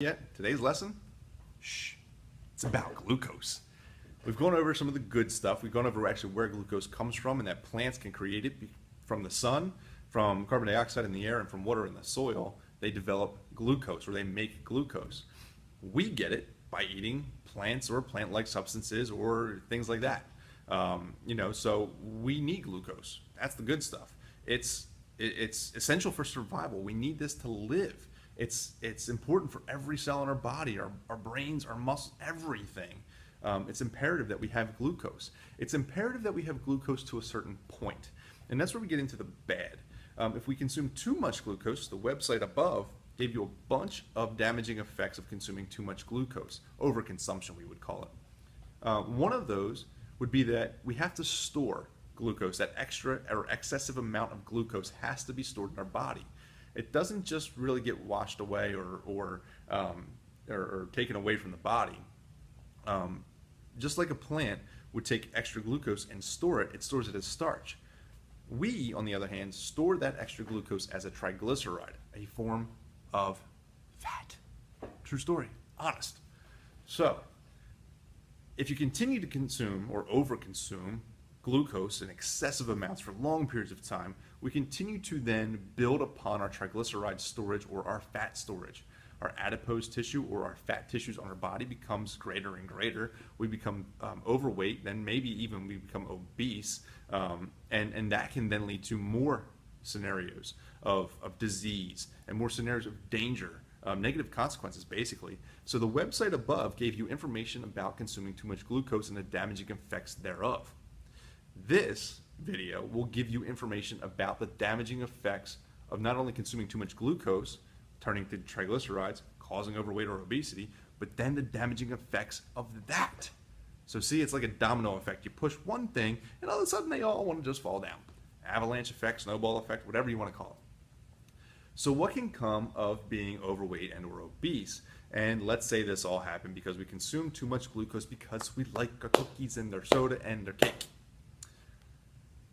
Yet today's lesson, shh, it's about glucose. We've gone over some of the good stuff. We've gone over actually where glucose comes from and that plants can create it from the sun, from carbon dioxide in the air, and from water in the soil. They develop glucose, or they make glucose. We get it by eating plants or plant-like substances or things like that. So we need glucose. That's the good stuff. It's essential for survival. We need this to live. It's important for every cell in our body, our brains, our muscles, everything. It's imperative that we have glucose. It's imperative that we have glucose to a certain point. And that's where we get into the bad. If we consume too much glucose, the website above gave you a bunch of damaging effects of consuming too much glucose. Overconsumption, we would call it. One of those would be that we have to store glucose. That extra or excessive amount of glucose has to be stored in our body. It doesn't just really get washed away or taken away from the body. Just like a plant would take extra glucose and store it, it stores it as starch. We, on the other hand, store that extra glucose as a triglyceride, a form of fat. True story, honest. So, if you continue to consume or overconsume glucose in excessive amounts for long periods of time, we continue to then build upon our triglyceride storage or our fat storage. Our adipose tissue or our fat tissues on our body becomes greater and greater. We become overweight, then maybe even we become obese, and that can then lead to more scenarios of disease and more scenarios of danger, negative consequences basically. So the website above gave you information about consuming too much glucose and the damaging effects thereof. This video will give you information about the damaging effects of not only consuming too much glucose, turning to triglycerides, causing overweight or obesity, but then the damaging effects of that. So see, it's like a domino effect. You push one thing, and all of a sudden they all want to just fall down. Avalanche effect, snowball effect, whatever you want to call it. So what can come of being overweight and or obese? And let's say this all happened because we consume too much glucose because we like our cookies and their soda and their cake.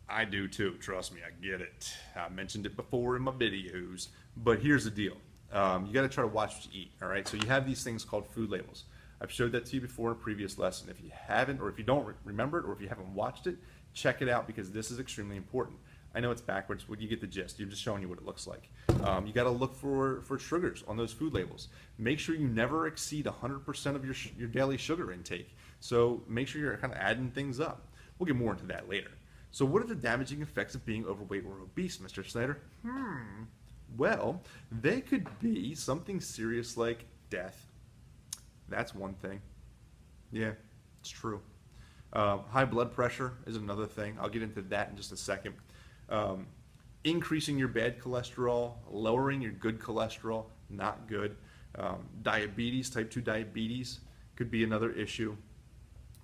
I do too, trust me, I get it. I mentioned it before in my videos, but here's the deal. You got to try to watch what you eat, all right? So you have these things called food labels. I've showed that to you before in a previous lesson. If you haven't, or if you don't remember it, or if you haven't watched it, check it out because this is extremely important. I know it's backwards, but you get the gist. You're just showing you what it looks like. You got to look for sugars on those food labels. Make sure you never exceed 100% of your daily sugar intake. So make sure you're kind of adding things up. We'll get more into that later. So what are the damaging effects of being overweight or obese, Mr. Snyder? Well, they could be something serious like death. That's one thing. Yeah, it's true. High blood pressure is another thing. I'll get into that in just a second. Increasing your bad cholesterol, lowering your good cholesterol, not good. Diabetes, type 2 diabetes could be another issue.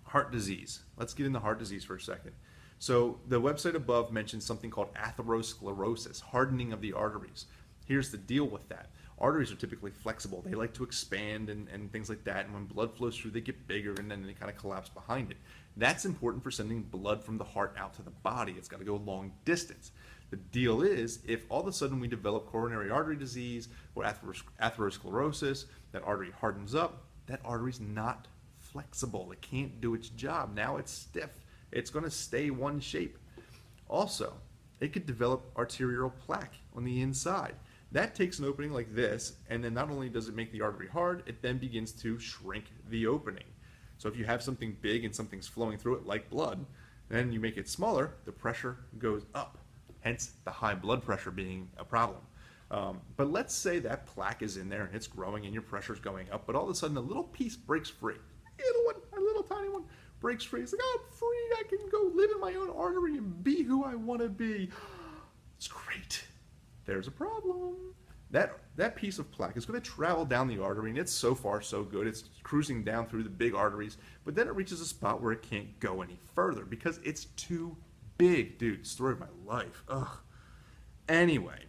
Heart disease. Let's get into heart disease for a second. So the website above mentions something called atherosclerosis, hardening of the arteries. Here's the deal with that. Arteries are typically flexible. They like to expand and things like that. And when blood flows through, they get bigger and then they kind of collapse behind it. That's important for sending blood from the heart out to the body. It's got to go a long distance. The deal is, if all of a sudden we develop coronary artery disease or atherosclerosis, that artery hardens up, that artery's not flexible. It can't do its job. Now it's stiff. It's going to stay one shape. Also, it could develop arterial plaque on the inside. That takes an opening like this, and then not only does it make the artery hard, it then begins to shrink the opening. So if you have something big and something's flowing through it like blood, then you make it smaller, the pressure goes up. Hence the high blood pressure being a problem. But let's say that plaque is in there and it's growing and your pressure's going up, but all of a sudden a little piece breaks free. A little tiny one breaks free. It's like, oh, I'm free. I can go live in my own artery and be who I want to be. It's great. There's a problem. That piece of plaque is going to travel down the artery, and it's so far so good. It's cruising down through the big arteries, but then it reaches a spot where it can't go any further because it's too big. Dude, story of my life. Ugh. Anyway,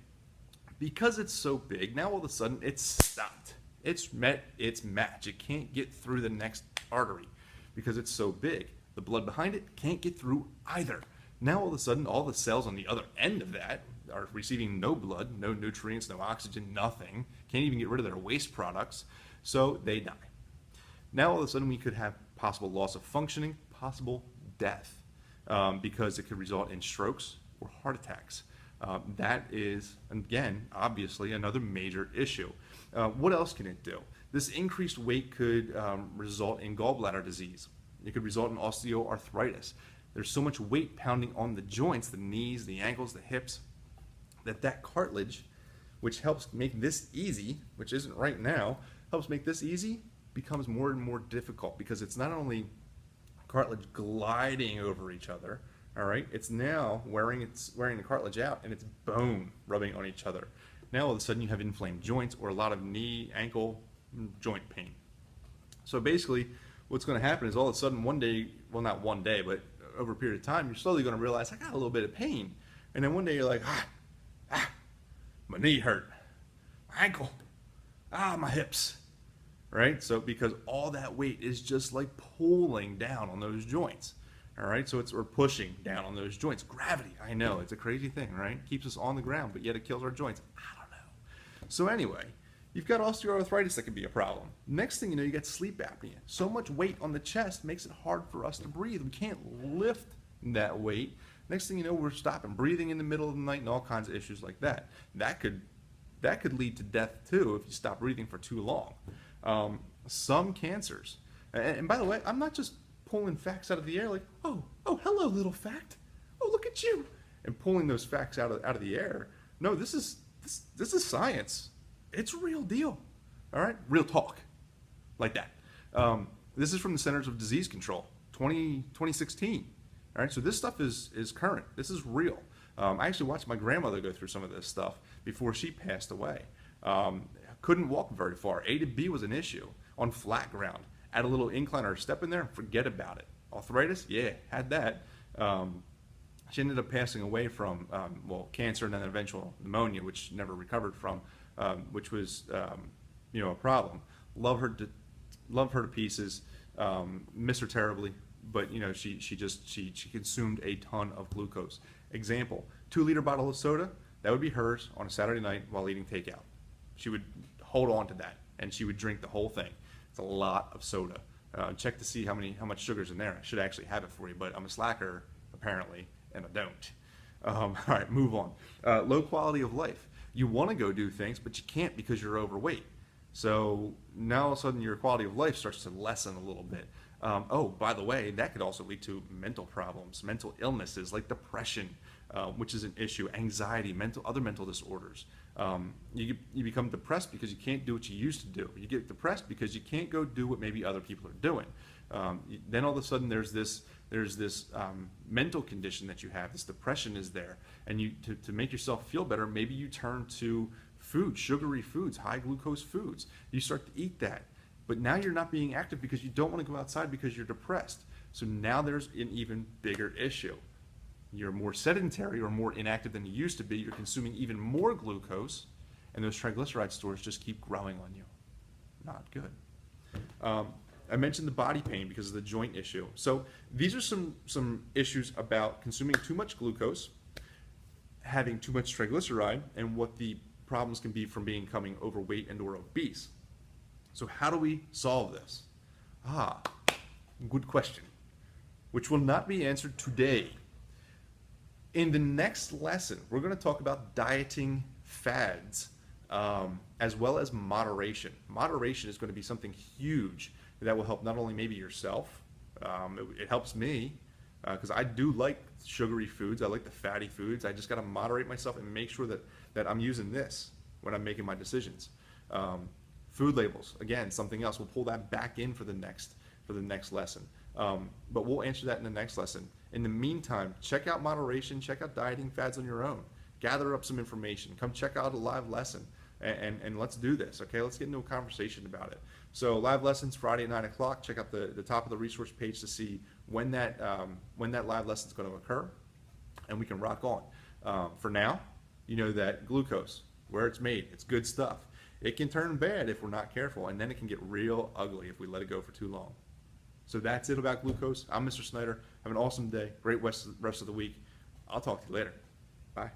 because it's so big, now all of a sudden it's stopped. It's met its match. It can't get through the next artery because it's so big. The blood behind it can't get through either. Now all of a sudden all the cells on the other end of that are receiving no blood, no nutrients, no oxygen, nothing. Can't even get rid of their waste products. So they die. Now all of a sudden we could have possible loss of functioning, possible death, because it could result in strokes or heart attacks. That is, again, obviously another major issue. What else can it do? This increased weight could result in gallbladder disease. It could result in osteoarthritis. There's so much weight pounding on the joints, the knees, the ankles, the hips, that cartilage, which helps make this easy, which isn't right now, helps make this easy, becomes more and more difficult because it's not only cartilage gliding over each other, all right, it's now wearing the cartilage out and it's bone rubbing on each other. Now all of a sudden you have inflamed joints or a lot of knee, ankle, joint pain. So basically what's going to happen is all of a sudden one day, well not one day, but over a period of time, you're slowly going to realize I got a little bit of pain. And then one day you're like, my knee hurt, my ankle, my hips, right? So because all that weight is just like pulling down on those joints, all right? So we're pushing down on those joints. Gravity, I know, it's a crazy thing, right? Keeps us on the ground, but yet it kills our joints. I don't know. So anyway, you've got osteoarthritis that can be a problem. Next thing you know, you got sleep apnea. So much weight on the chest makes it hard for us to breathe. We can't lift that weight. Next thing you know, we're stopping breathing in the middle of the night and all kinds of issues like that. That could lead to death too if you stop breathing for too long. Some cancers, and by the way, I'm not just pulling facts out of the air like, oh, hello, little fact. Oh, look at you, and pulling those facts out of the air. No, this is science. It's a real deal. All right, real talk, like that. This is from the Centers of Disease Control, 2016. All right, so this stuff is current. This is real. I actually watched my grandmother go through some of this stuff before she passed away. Couldn't walk very far. A to B was an issue on flat ground. Add a little incline or step in there and forget about it. Arthritis, yeah, had that. She ended up passing away from, cancer and then eventual pneumonia, which never recovered from, which was, a problem. Love her to pieces. Miss her terribly. But she consumed a ton of glucose. Example: 2-liter bottle of soda, that would be hers on a Saturday night while eating takeout. She would hold on to that and she would drink the whole thing. It's a lot of soda. Check to see how much sugar's in there. I should actually have it for you, but I'm a slacker apparently, and I don't. All right, move on. Low quality of life. You want to go do things, but you can't because you're overweight. So now all of a sudden your quality of life starts to lessen a little bit. By the way, that could also lead to mental problems, mental illnesses like depression, which is an issue, anxiety, other mental disorders. You become depressed because you can't do what you used to do. You get depressed because you can't go do what maybe other people are doing. Then all of a sudden there's this mental condition that you have. This depression is there, and to make yourself feel better, maybe you turn to food, sugary foods, high glucose foods. You start to eat that. But now you're not being active because you don't want to go outside because you're depressed. So now there's an even bigger issue. You're more sedentary or more inactive than you used to be. You're consuming even more glucose, and those triglyceride stores just keep growing on you. Not good. I mentioned the body pain because of the joint issue. So these are some issues about consuming too much glucose, having too much triglyceride, and what the problems can be from becoming overweight and or obese. So how do we solve this? Good question, which will not be answered today. In the next lesson, we're going to talk about dieting fads, as well as moderation. Moderation is going to be something huge that will help not only maybe yourself, it helps me, because I do like sugary foods, I like the fatty foods. I just got to moderate myself and make sure that I'm using this when I'm making my decisions. Food labels, again, something else. We'll pull that back in for the next lesson. But we'll answer that in the next lesson. In the meantime, check out moderation, check out dieting fads on your own. Gather up some information. Come check out a live lesson, and let's do this, okay? Let's get into a conversation about it. So live lessons Friday at 9 o'clock. Check out the top of the resource page to see when that live lesson is going to occur, and we can rock on. For now, you know that glucose, where it's made, it's good stuff. It can turn bad if we're not careful, and then it can get real ugly if we let it go for too long. So that's it about glucose. I'm Mr. Snyder. Have an awesome day. Great rest of the week. I'll talk to you later. Bye.